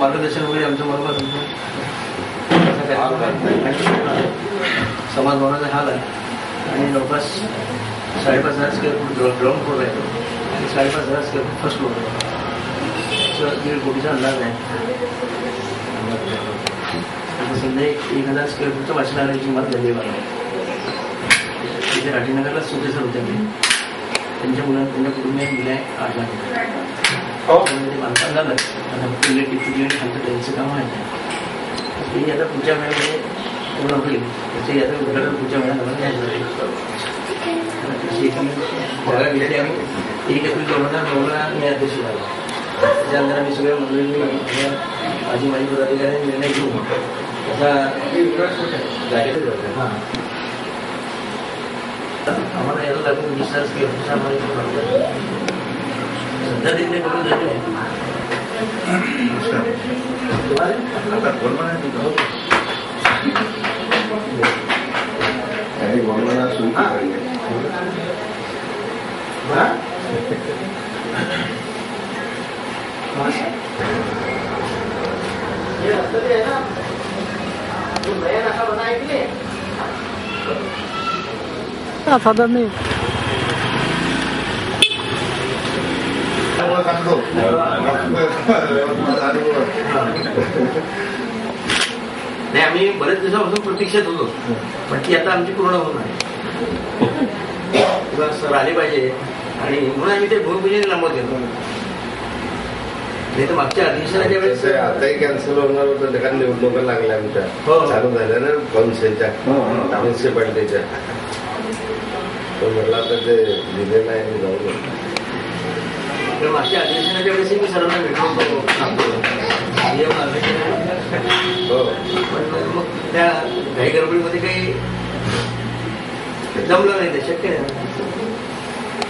मार्गदर्शन वगैरे आमच्या बरोबर समाज भवनाचा हाल आहे आणि जवळपास 5,500 स्क्वेअर फूट ग्राउंड फ्लोर आहे आणि 5,500 स्क्वेअर फूट फर्स्ट फ्लोर आहे. 1.5 कोटीचा अंदाज आहे. सध्या 1,000 स्क्वेअर फूटच्या वाचनालयाची इमारत झाली आहे. तिथे राठीनगरला सुटेसर होते त्यांच्या मुलांना त्यांच्या कुटुंबियांनी दिले आहे 8 लाख रुपये. बांधकाम झालं आता टिपटिपी आणि खालचं त्यांचं काम आहे. ते आता पुढच्या वेळेमध्ये पूर्ण होईल. ते आता उद्घाटन पुढच्या वेळेला घ्यायचं जागा घेतली आम्ही 1 एप्रिल 2009ला मी अध्यक्ष झाला. त्याच्यानंतर आम्ही सगळ्या मंडळींनी माझी पदाधिकाऱ्यांनी निर्णय घेऊन त्याचा जागेतच जातो. हां आम्हाला यायला लागून 20,000 स्क्वेअर फूटचा आम्हाला सध्या तिथे करून जाते. साधन नाही नाही आम्ही बरेच दिवसापासून प्रतीक्षेत होतो पण ती आता आमची पूर्ण होत नाही. सर आले पाहिजे आणि म्हणून आम्ही ते भूमिपूजन लांबवत घेतो. नाही तर मागच्या अधिवेशनाच्या वेळेस आताही कॅन्सल होणार होतं त्या निवडणुका लागल्या आमच्या चालू झाल्या ना कौन्सिलच्या म्युन्सिपाल्टीच्या. म्हटलं आता ते दिलेलं आहे जाऊ. मागच्या अधिवेशनाच्या वेळेस मी सर्वांना भेटलो होतो पण मग त्या घाई गडबडीमध्ये काही जमलं नाही. ते शक्य नाही.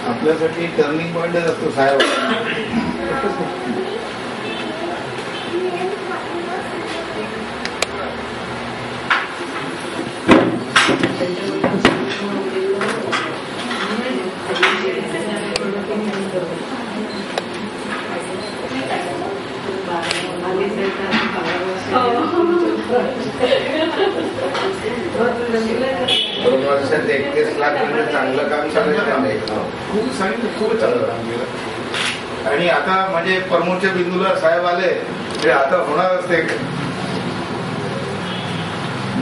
आपल्यासाठी टर्निंग पॉइंटच असतो साहेब. दोन वर्षात 31 लाख म्हणजे चांगलं काम खूप चांगलं काम केलं. आणि आता म्हणजे प्रमोदच्या बिंदूला साहेब आले ते आता होणारच. ते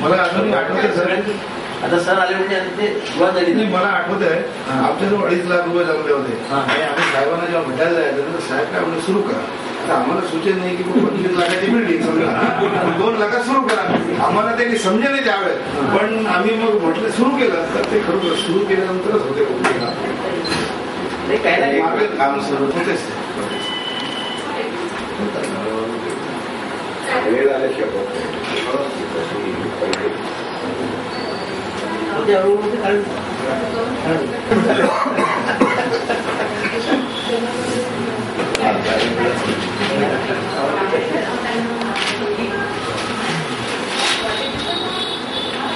मला अजून आठवते सर आता सर आले म्हणजे ते सुरुवात झाली. मला आठवत आहे आमच्याजवळ 2.5 लाख रुपये जमले होते आणि आम्ही साहेबांना जेव्हा भेटायला जायचं तर साहेब काय म्हणजे सुरू करा. आता आम्हाला सूचन नाही की 25 लाखाची बिल्डिंग समजा 2 लाखात सुरू करा. आम्हाला ते समजे नाही त्यावेळेस पण आम्ही मग म्हटलं सुरू केलं तर ते खरोखर सुरू केल्यानंतरच होते. काय नाही काम सुरू होतेच वेळ आले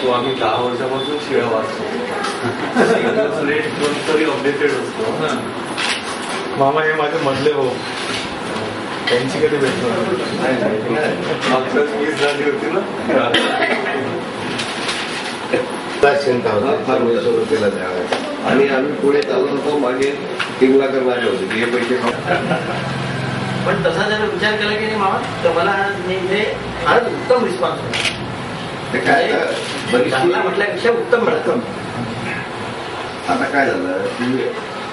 तो आम्ही 10 वर्षापासून शिव्या वाचतो. रेट तरी अपडेटेड असतो. मामा हे माझे मधले हो त्यांची कधी भेटणार मागच्याच 20 झाली होती ना. चिंता होता केला त्यावेळेस आणि आम्ही पुढे चालत होतो. मागे 3 लाख मारले होते हे पैसे. पण तसा जर विचार केला की नाही मामा तर मला फारच उत्तम रिस्पॉन्स होता. काय म्हटल्यापेक्षा उत्तम मिळतं. आता काय झालं की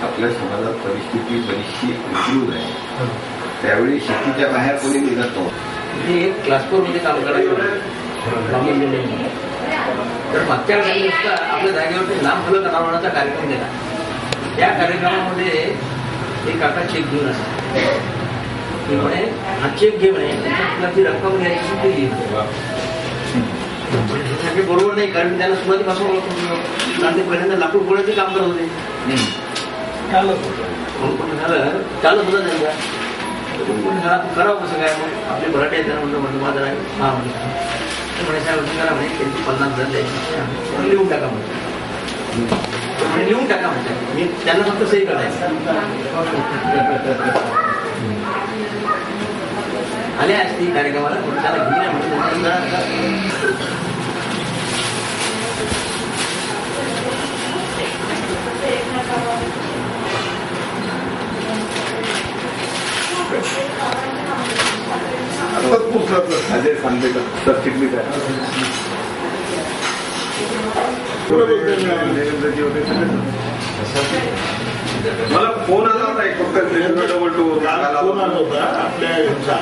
आपल्या समाजात परिस्थिती बरीचशी विकृत आहे. त्यावेळी शेतीच्या बाहेर कोणी निघत नव्हतं. एक क्लास 4 मध्ये काम करायचं तर मागच्या वेळेस आपल्या जागेवरती लांब फलक अनावरणाचा कार्यक्रम दिला. त्या कार्यक्रमामध्ये एक काका चेक घेऊन असतात म्हणे हा चेक घे म्हणे तुला ती रक्कम घ्यायची ती घे. बरोबर नाही कारण त्यांना सुरुवातीपासून कारण ते पहिल्यांदा लाकूड गोळ्याचे काम करत होते. चालत होतं त्यांचा करावं कसं काय मग आपले मराठी आहेत त्यांना म्हणतो माझं आहे हा म्हणजे म्हणे साहेब करा म्हणे त्यांची 50,000 द्यायची लिहून टाका म्हणजे लिहून टाका म्हणजे मी त्यांना फक्त सही करायचं. आले असती कार्यक्रमाला त्याला घेऊन नाही म्हटलं. अजय सांगते का सर चिटली काय मला फोन आला होता एक फक्त फोन आला होता आपल्या ह्यांचा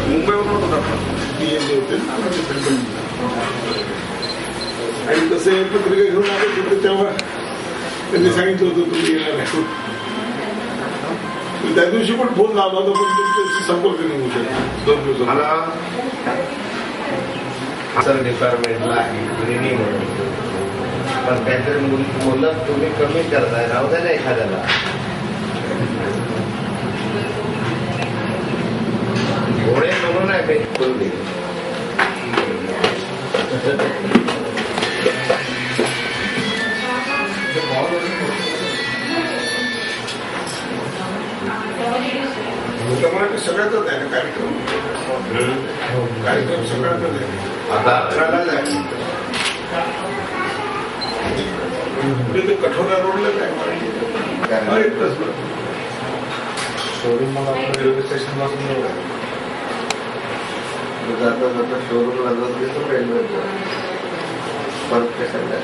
मुंबईवरून होता होते आणि तसे पत्रिका घेऊन आले तिथे तेव्हा त्यांनी सांगितलं होतं तुम्ही येणार आहे. त्या दिवशी पण फोन लावला होता पण तुमच्याशी संपर्क नाही होऊ शकतो 2 दिवस. मला सर डिपार्टमेंटला आहे पण काहीतरी बोलत तुम्ही कमी करताय राहू द्या ना एखाद्याला. घोडे म्हणून आहे काही करून दे. सगळ्याच आहे ना कार्यक्रम सगळ्याच आहे. आता कठोरा रोडला काय शोरूम मला रेल्वे स्टेशन पासून जाता जाता शोरूमला जात घेतो रेल्वे परत कशाला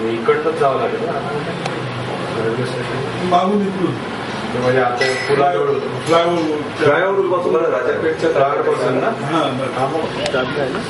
इकडनंच जावं लागेल ना रेल्वे स्टेशन मागून इकडून म्हणजे आता फ्लायओव्हर पासून राजापेठच्या तळापासून ना आहे ना.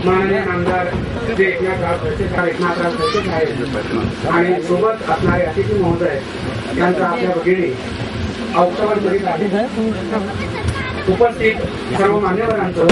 माननीय आमदार श्री एकनाथराव खडसे साहेब आणि सोबत असणारे अतिथी महोदय यांचा आपल्या भगिनी औक्षण करीत आहे. उपस्थित सर्व मान्यवरांचं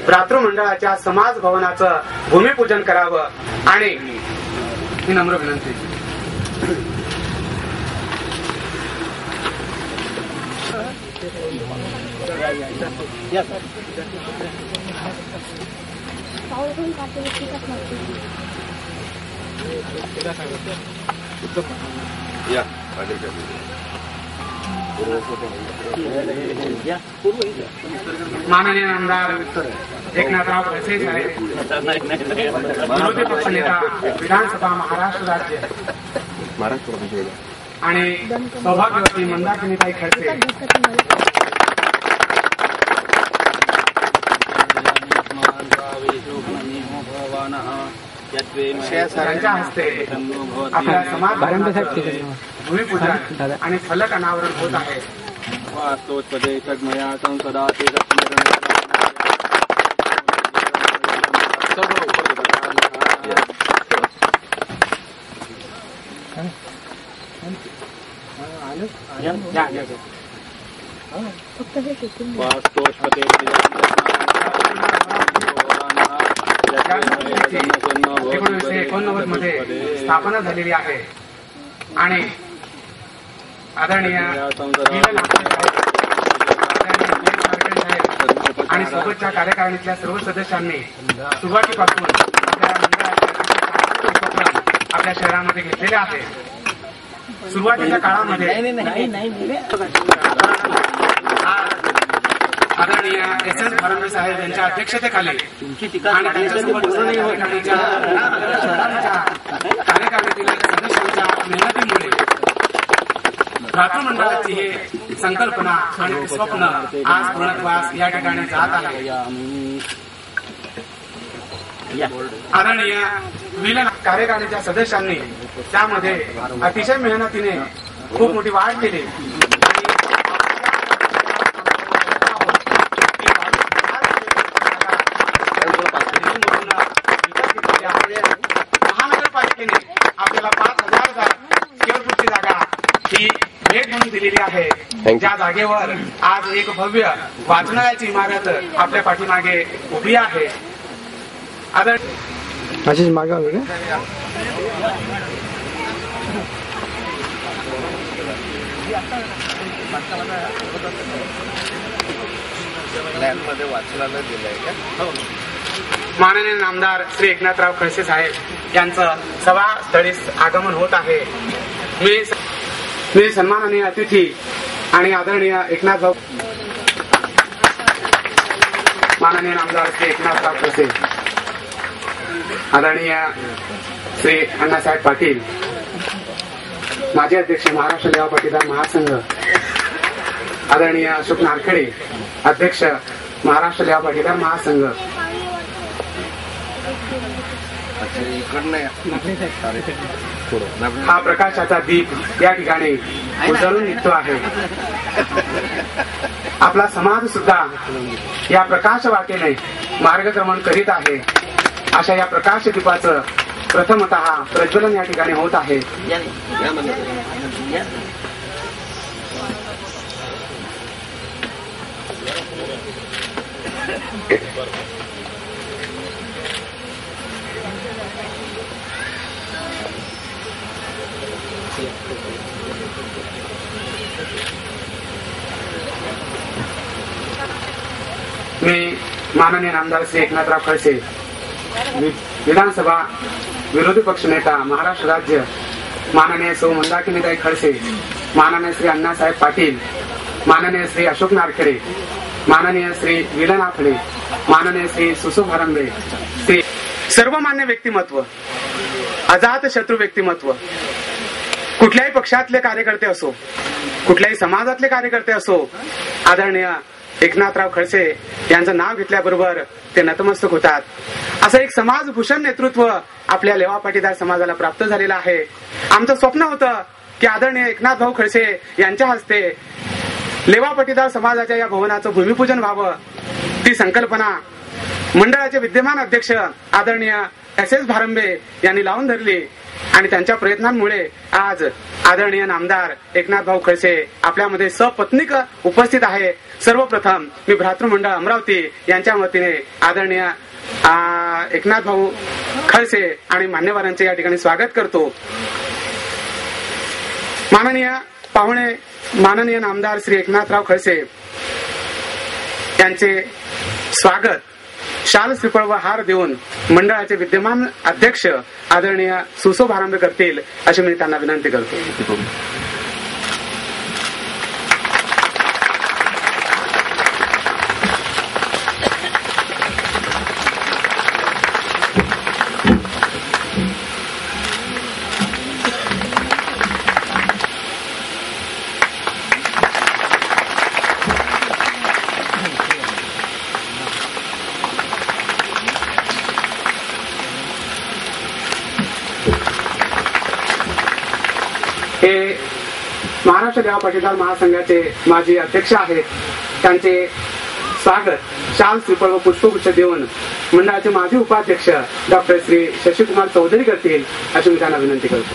भ्रातृमंडळाच्या समाज भवनाचं भूमिपूजन करावं आणि ही नम्र विनंती. माननीय आमदार एकनाथराव खडसे साहेब विरोधी पक्षनेता विधानसभा महाराष्ट्र राज्य आणि सौभाग्यवती मंदाकिनीताई खडसे सरांच्या हस्ते आपल्या समाज भूमिपूजन आणि फलक अनावरण होत आहे. वास्तवपदे तन्मया संसदा ते मध्ये स्थापना झालेली आहे आणि आदरणीय आणि सोबतच्या कार्यकारिणीतल्या सर्व सदस्यांनी सुरुवातीपासून आपल्या मंडळाचे उपक्रम आपल्या शहरामध्ये घेतलेले आहेत. सुरुवातीच्या काळामध्ये आदरणीय एस फडणवीस साहेब यांच्या अध्यक्षतेखाली आणि त्यांच्यासोबत कार्यकारिणीतील सदस्यांच्या मेहनतीमुळे भ्रातृमंडळाची ही संकल्पना आणि स्वप्न आज पूर्णत्वास या ठिकाणी जात आहे. आदरणीय विलीन कार्यकारिणीच्या सदस्यांनी त्यामध्ये अतिशय मेहनतीने खूप मोठी वाढ केली. महानगरपालिकेने आपल्याला 5,000 स्क्वेअर फूटची जागा ही भेट म्हणून दिलेली आहे. ज्या जागेवर आज एक भव्य वाचनालयाची इमारत आपल्या पाठीमागे उभी आहे. अशीच मागावी का? वाचनालय दिलंय का? माननीय नामदार श्री एकनाथराव खडसे साहेब यांचं सभास्थळी आगमन होत आहे. मी सन्माननीय अतिथी आणि आदरणीय एकनाथराव माननीय नामदार श्री एकनाथराव खडसे, आदरणीय श्री अण्णासाहेब पाटील, माजी अध्यक्ष महाराष्ट्र लेवा पाटीदार महासंघ, आदरणीय अशोक नारखेडे, अध्यक्ष महाराष्ट्र लेवा पाटीदार महासंघ, हा प्रकाशाचा दीप या ठिकाणी उजळून निघतो आहे. आपला समाज सुद्धा या प्रकाश वाटेने मार्गक्रमण करीत आहे. अशा या प्रकाश दीपाचं प्रथमतः प्रज्वलन या ठिकाणी होत आहे. मी माननीय नामदार श्री एकनाथराव खडसे, विधानसभा विरोधी पक्षनेता महाराष्ट्र राज्य, माननीय सौ मंदाकिनीताई खडसे, माननीय श्री अण्णासाहेब पाटील, माननीय श्री अशोक नारखेडे, माननीय श्री विलन आफळे, माननीय श्री सुसू भारंबे, श्री सर्वमान्य व्यक्तिमत्व, अजात शत्रू व्यक्तिमत्व, कुठल्याही पक्षातले कार्यकर्ते असो, कुठल्याही समाजातले कार्यकर्ते असो, आदरणीय एकनाथराव खडसे यांचं नाव घेतल्याबरोबर ते नतमस्तक होतात. असं एक समाजभूषण नेतृत्व आपल्या लेवा पाटीदार समाजाला प्राप्त झालेलं आहे. आमचं स्वप्न होतं की आदरणीय एकनाथभाऊ खडसे यांच्या हस्ते लेवा पाटीदार समाजाच्या या भवनाचं भूमिपूजन व्हावं. ती संकल्पना मंडळाचे विद्यमान अध्यक्ष आदरणीय एस भारंबे यांनी लावून धरली आणि त्यांच्या प्रयत्नांमुळे आज आदरणीय नामदार एकनाथभाऊ खडसे आपल्यामध्ये सपत्नीक उपस्थित आहे. सर्वप्रथम मी भ्रातृमंडळ अमरावती यांच्या वतीने आदरणीय एकनाथभाऊ खडसे आणि मान्यवरांचे या ठिकाणी स्वागत करतो. माननीय पाहुणे, माननीय नामदार श्री एकनाथराव खडसे यांचे स्वागत शाल श्रीफळ व हार देऊन मंडळाचे विद्यमान अध्यक्ष आदरणीय सुसो भारंबे करतील अशी मी त्यांना विनंती करतो. हे महाराष्ट्र लेवा पाटीदार महासंघाचे माजी अध्यक्ष आहेत. त्यांचे स्वागत शाल श्रीफळ व पुष्पगुच्छ देऊन मंडळाचे माजी उपाध्यक्ष डॉक्टर श्री शशिकुमार चौधरी करतील अशी मी त्यांना विनंती करतो.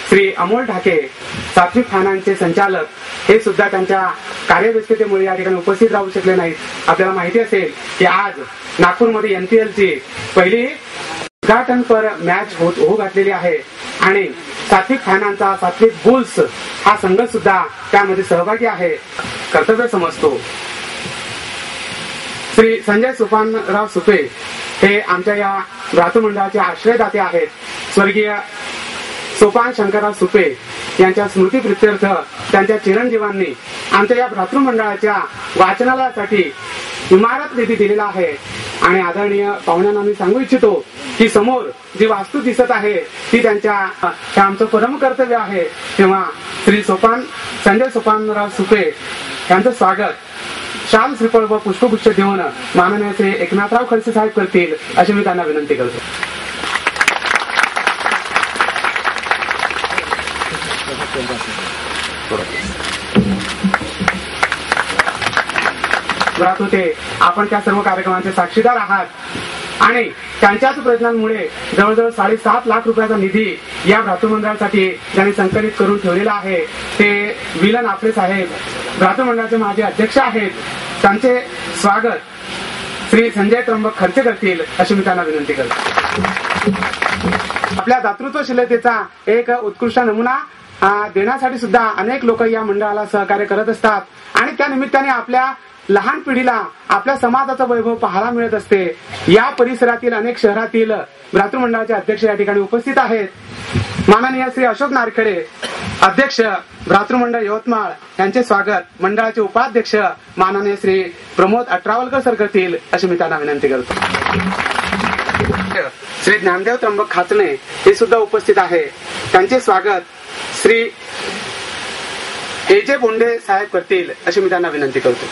श्री अमोल ढाके सात्विक खानांचे संचालक हे सुद्धा त्यांच्या कार्यव्यस्ततेमुळे या ठिकाणी उपस्थित राहू शकले नाहीत. आपल्याला माहिती असेल की आज नागपूरमध्ये NPLची पहिली उद्घाटनपर मॅच होऊ घातलेली आहे आणि सात्विक खानांचा सात्विक बुल्स हा संघ सुद्धा त्यामध्ये सहभागी आहे. कर्तव्य समजतो. श्री संजय सोपानराव सुपे हे आमच्या या भ्रातृमंडळाचे आश्रयदाते आहेत. स्वर्गीय सोपान शंकरराव सुपे यांच्या स्मृतीप्रित्यर्थ त्यांच्या चिरंजीवांनी आमच्या या भ्रातृमंडळाच्या वाचनालयासाठी इमारत निधी दिलेला आहे. आणि आदरणीय पाहुण्यांना मी सांगू इच्छितो की समोर जी वास्तू दिसत आहे ती त्यांच्या आमचं परम कर्तव्य आहे. तेव्हा श्री संजय सोपानराव सुपे यांचं स्वागत शाल श्रीफळ व पुष्पगुच्छ देऊन माननीय श्री एकनाथराव खडसे साहेब करतील अशी मी त्यांना विनंती करतो. होते आपण त्या सर्व कार्यक्रमांचे साक्षीदार आहात आणि त्यांच्याच प्रयत्नांमुळे जवळजवळ 7.5 लाख रुपयाचा निधी या भ्रातृमंडळासाठी त्यांनी संकलित करून ठेवलेला आहे. ते विलन आपले साहेब भ्रातृमंडळाचे माजी अध्यक्ष आहेत. त्यांचे स्वागत श्री संजय त्र्यंबक खर्चे करतील अशी मी त्यांना विनंती करतो. आपल्या दातृत्वशीलतेचा एक उत्कृष्ट नमुना देण्यासाठी सुद्धा अनेक लोक या मंडळाला सहकार्य करत असतात आणि त्या निमित्ताने आपल्या लहान पिढीला आपल्या समाजाचा वैभव पाहायला मिळत असते. या परिसरातील अनेक शहरातील भ्रातृमंडळाचे अध्यक्ष या ठिकाणी उपस्थित आहेत. माननीय श्री अशोक नारखेडे अध्यक्ष भ्रातृमंडळ यवतमाळ यांचे स्वागत मंडळाचे उपाध्यक्ष माननीय श्री प्रमोद अट्रावलकर सर करतील अशी मी त्यांना विनंती करतो. श्री ज्ञानदेव त्र्यंबक खाचणे हे सुद्धा उपस्थित आहे. त्यांचे स्वागत श्री AJ बोंडे साहेब करतील अशी मी त्यांना विनंती करतो.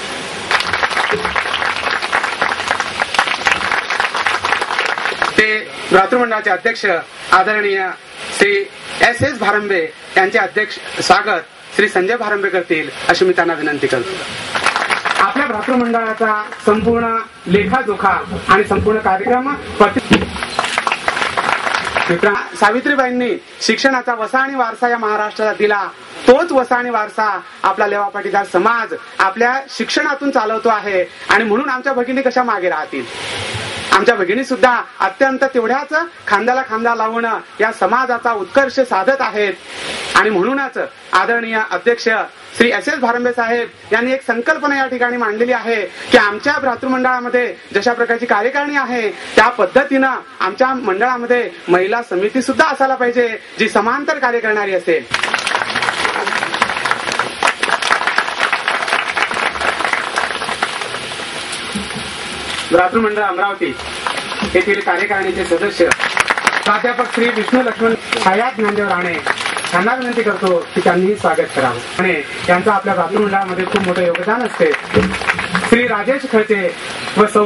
ते भ्रातृमंडळाचे अध्यक्ष आदरणीय श्री SS भारंबे यांचे अध्यक्ष स्वागत श्री संजय भारंबे करतील अशी मी त्यांना विनंती करतो. आपल्या भ्रातृमंडळाचा संपूर्ण लेखाजोखा आणि संपूर्ण कार्यक्रम सावित्रीबाईंनी शिक्षणाचा वसा आणि वारसा या महाराष्ट्राला दिला. तोच वसा आणि वारसा आपला लेवा पाटीदार समाज आपल्या शिक्षणातून चालवतो आहे आणि म्हणून आमच्या भगिनी कशा मागे राहतील. आमच्या भगिनी सुद्धा अत्यंत तेवढ्याच खांद्याला खांदा लावून या समाजाचा उत्कर्ष साधत आहेत आणि म्हणूनच आदरणीय अध्यक्ष श्री SS भारंबे साहेब यांनी एक संकल्पना या ठिकाणी मांडलेली आहे की आमच्या भ्रातृमंडळामध्ये जशा प्रकारची कार्यकारिणी आहे त्या पद्धतीनं आमच्या मंडळामध्ये महिला समिती सुद्धा असायला पाहिजे जी समांतर कार्य करणारी असेल. भ्रातृमंडळ अमरावती येथील कार्यकारिणीचे सदस्य प्राध्यापक श्री विष्णू लक्ष्मण हयात ज्ञानदेव राणे यांना विनंती करतो की त्यांनीही स्वागत करावं आणि त्यांचं आपल्या भ्रातृमंडळामध्ये खूप मोठं योगदान असते. श्री राजेश खळचे व सौ